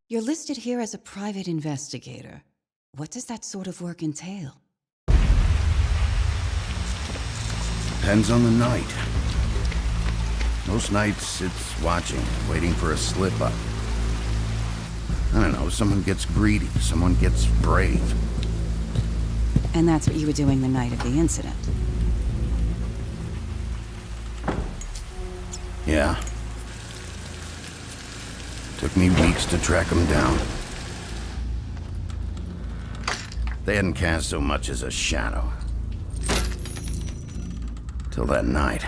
You're listed here as a private investigator. What does that sort of work entail? Depends on the night. Most nights it's watching, waiting for a slip-up. I don't know, someone gets greedy, someone gets brave. And that's what you were doing the night of the incident? Yeah. Took me weeks to track them down. They hadn't cast so much as a shadow. Till that night.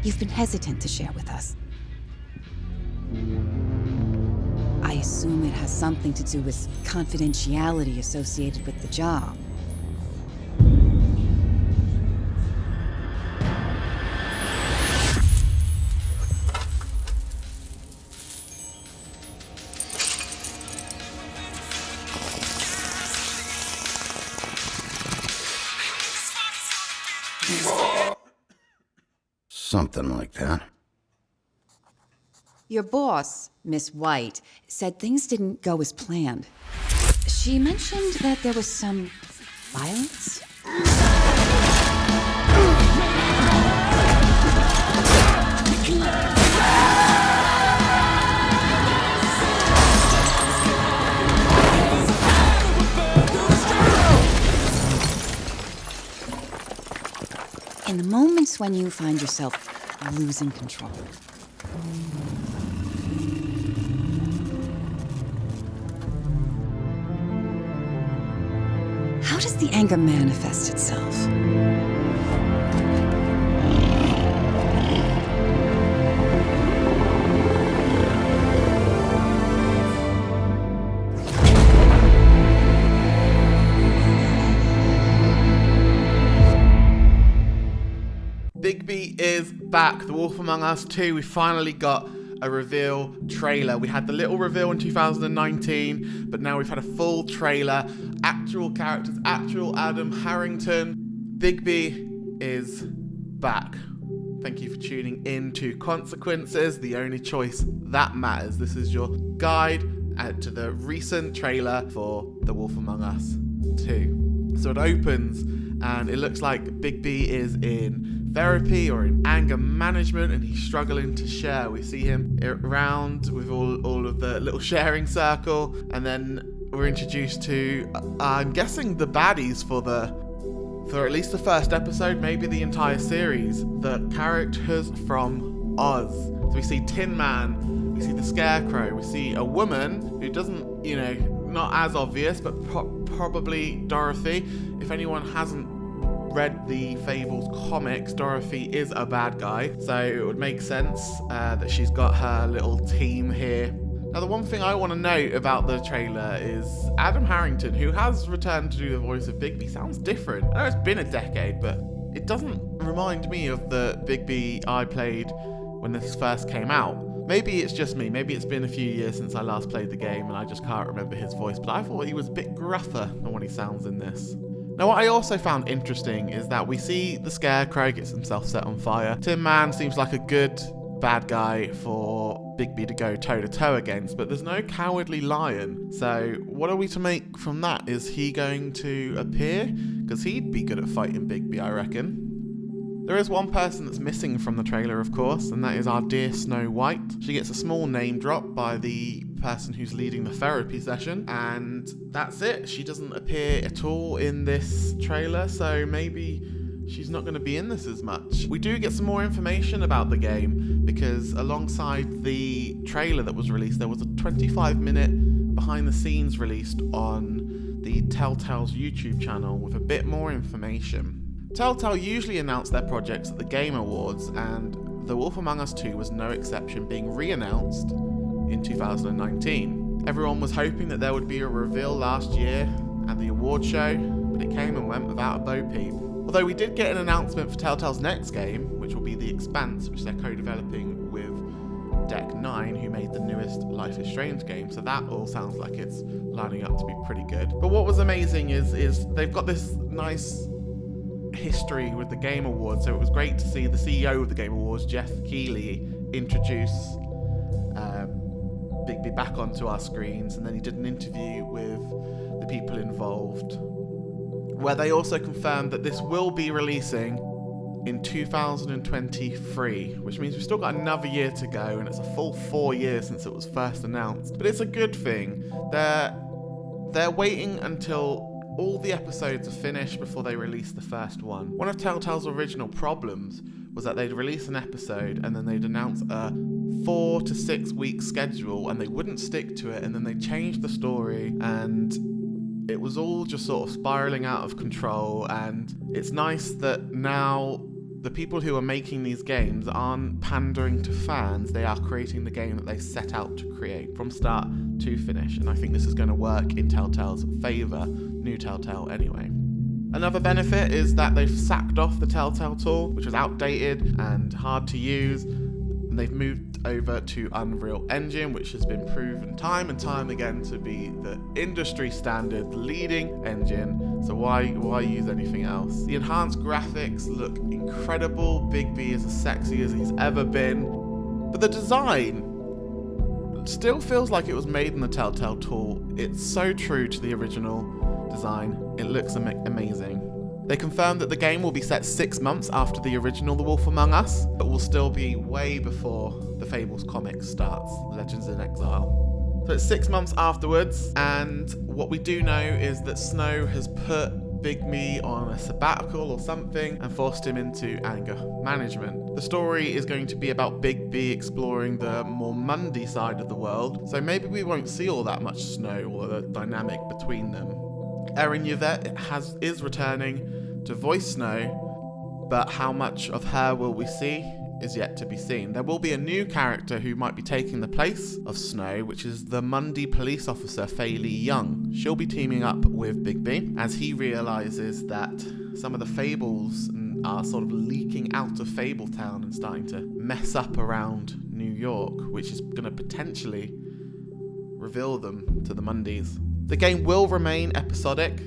You've been hesitant to share with us. I assume it has something to do with confidentiality associated with the job. Something like that. Your boss, Miss White, said things didn't go as planned. She mentioned that there was some violence? In the moments when you find yourself losing control. How does the anger manifest itself? Bigby is back. The Wolf Among Us 2. We finally got a reveal trailer. We had the little reveal in 2019, but now we've had a full trailer. Actual characters, actual Adam Harrington. Bigby is back. Thank you for tuning in to Consequences, the only choice that matters. This is your guide to the recent trailer for The Wolf Among Us 2. So it opens and it looks like Bigby is in therapy or in anger management and he's struggling to share. We see him around with all of the little sharing circle, and then we're introduced to I'm guessing the baddies for at least the first episode, maybe the entire series, the characters from Oz. So we see Tin Man, we see the Scarecrow, we see a woman who doesn't, not as obvious, but probably Dorothy. If anyone hasn't read the Fables comics, Dorothy is a bad guy, so it would make sense that she's got her little team here. Now, the one thing I want to note about the trailer is Adam Harrington, who has returned to do the voice of Bigby, sounds different. I know it's been a decade, but it doesn't remind me of the Bigby I played when this first came out. Maybe it's just me, maybe it's been a few years since I last played the game and I just can't remember his voice, but I thought he was a bit gruffer than what he sounds in this. Now, what I also found interesting is that we see the Scarecrow gets himself set on fire. Tin Man seems like a good bad guy for Bigby to go toe-to-toe against, but there's no Cowardly Lion. So what are we to make from that? Is he going to appear? Because he'd be good at fighting Bigby, I reckon. There is one person that's missing from the trailer, of course, and that is our dear Snow White. She gets a small name drop by the person who's leading the therapy session, and that's it. She doesn't appear at all in this trailer, so maybe she's not going to be in this as much. We do get some more information about the game, because alongside the trailer that was released, there was a 25-minute behind the scenes released on the Telltale's YouTube channel with a bit more information. Telltale usually announce their projects at the Game Awards, and The Wolf Among Us 2 was no exception, being re-announced in 2019. Everyone was hoping that there would be a reveal last year at the award show, but it came and went without a bo peep. Although we did get an announcement for Telltale's next game, which will be The Expanse, which they're co-developing with Deck 9, who made the newest Life is Strange game, so that all sounds like it's lining up to be pretty good. But what was amazing is they've got this nice history with the Game Awards, so it was great to see the CEO of the Game Awards, Jeff Keighley, introduce Bigby back onto our screens, and then he did an interview with the people involved, where they also confirmed that this will be releasing in 2023, which means we've still got another year to go, and it's a full 4 years since it was first announced. But it's a good thing. They're waiting until all the episodes are finished before they release the first one. One of Telltale's original problems was that they'd release an episode and then they'd announce a 4 to 6 week schedule, and they wouldn't stick to it, and then they changed the story, and it was all just sort of spiraling out of control. And it's nice that now the people who are making these games aren't pandering to fans. They are creating the game that they set out to create from start to finish, and I think this is going to work in Telltale's favour, new Telltale anyway. Another benefit is that they've sacked off the Telltale tool, which was outdated and hard to use, and they've moved over to Unreal Engine, which has been proven time and time again to be the industry standard leading engine, so why use anything else? The enhanced graphics look incredible. Bigby is as sexy as he's ever been, but the design still feels like it was made in the Telltale tool. It's so true to the original design. It looks amazing. They confirmed that the game will be set 6 months after the original The Wolf Among Us, but will still be way before the Fables comic starts, Legends in Exile. So it's 6 months afterwards, and what we do know is that Snow has put Bigby on a sabbatical or something and forced him into anger management. The story is going to be about Bigby exploring the more Mundy side of the world, so maybe we won't see all that much Snow or the dynamic between them. ERIN is returning to voice Snow, but how much of her will we see is yet to be seen. There will be a new character who might be taking the place of Snow, which is the Mundy police officer Fayley Young. She'll be teaming up with Bigby as he realises that some of the fables are sort of leaking out of Fabletown and starting to mess up around New York, which is going to potentially reveal them to the Mundys. The game will remain episodic,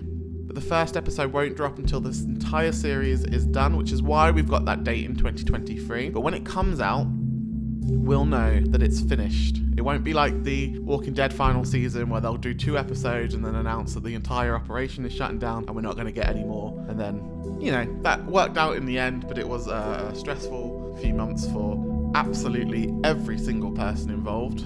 but the first episode won't drop until this entire series is done, which is why we've got that date in 2023. But when it comes out, we'll know that it's finished. It won't be like the Walking Dead final season where they'll do 2 episodes and then announce that the entire operation is shutting down and we're not going to get any more. And then, that worked out in the end, but it was a stressful few months for absolutely every single person involved.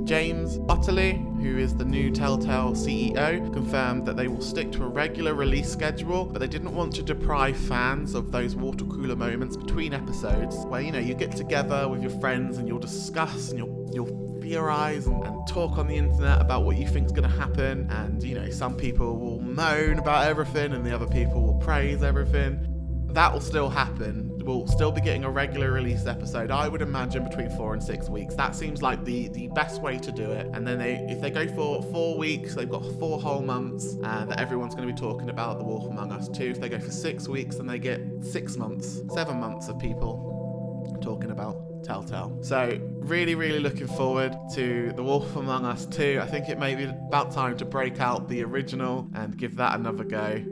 James Otterly, who is the new Telltale CEO, confirmed that they will stick to a regular release schedule, but they didn't want to deprive fans of those water cooler moments between episodes where, you get together with your friends and you'll discuss and you'll theorize and talk on the internet about what you think is going to happen. And, some people will moan about everything and the other people will praise everything. That will still happen. We'll still be getting a regular release episode, I would imagine between 4 and 6 weeks. That seems like the best way to do it. And then if they go for 4 weeks, they've got 4 whole months that everyone's going to be talking about The Wolf Among Us 2. If they go for 6 weeks, then they get 6 months, 7 months of people talking about Telltale. So really, really looking forward to The Wolf Among Us 2. I think it may be about time to break out the original and give that another go.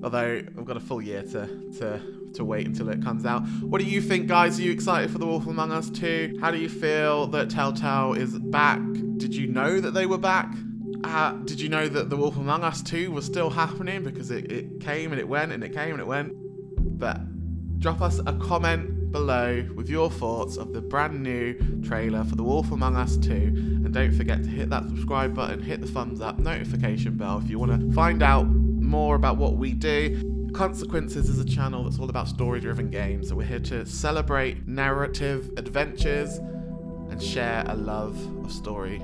Although I've got a full year to wait until it comes out. What do you think, guys? Are you excited for The Wolf Among Us 2? How do you feel that Telltale is back? Did you know that they were back? Did you know that The Wolf Among Us 2 was still happening? Because it came and it went and it came and it went. But drop us a comment below with your thoughts of the brand new trailer for The Wolf Among Us 2. And don't forget to hit that subscribe button, hit the thumbs up, notification bell if you want to find out more about what we do. Consequences is a channel that's all about story-driven games, so we're here to celebrate narrative adventures and share a love of story